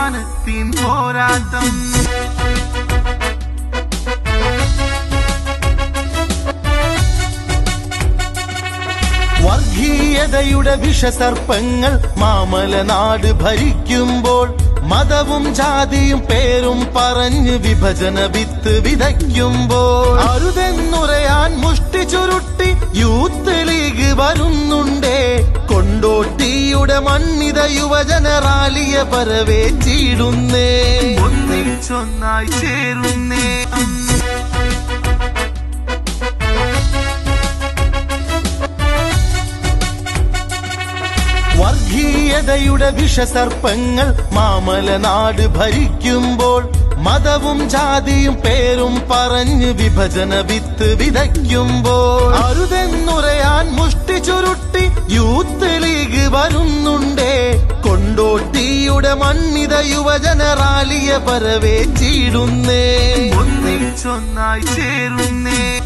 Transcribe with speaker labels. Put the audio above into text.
Speaker 1: അഭിമാനത്തിൻ പോരാട്ടം. വർഗീയതയുടെ വിഷസർപ്പങ്ങൾ മാമലനാട് ഭരിക്കുമ്പോൾ, മതവും ജാതിയും പേരും പറഞ്ഞ് വിഭജന വിത്ത് വിതയ്ക്കുമ്പോൾ, അരുതെന്നുറയാൻ മുഷ്ടി ചുരുട്ടി യൂത്ത് ലീഗ് വരുന്നുണ്ടേ. കൊണ്ടോട്ടിയുടെ മണ്ണിത യുവജന റാലിയെ പരവേറ്റിയിടുന്നേ. ഒന്നിച്ചൊന്നായി ചേരുന്നേ. വർഗീയതയുടെ വിഷസർപ്പങ്ങൾ മാമലനാട് ഭരിക്കുമ്പോൾ, മതവും ജാതിയും പേരും പറഞ്ഞ് വിഭജന വിത്ത് വിതയ്ക്കുമ്പോൾ, അരുതെന്നുറയാൻ മുഷ്ടി ചുരുട്ടി യൂത്ത് ലീഗ് വരുന്നുണ്ടേ. കൊണ്ടോട്ടിയുടെ മണ്ണിത യുവജന റാലിയെ പരവേറ്റിയിടുന്നേ. ഒന്നിച്ചൊന്നായി ചേരുന്നേ.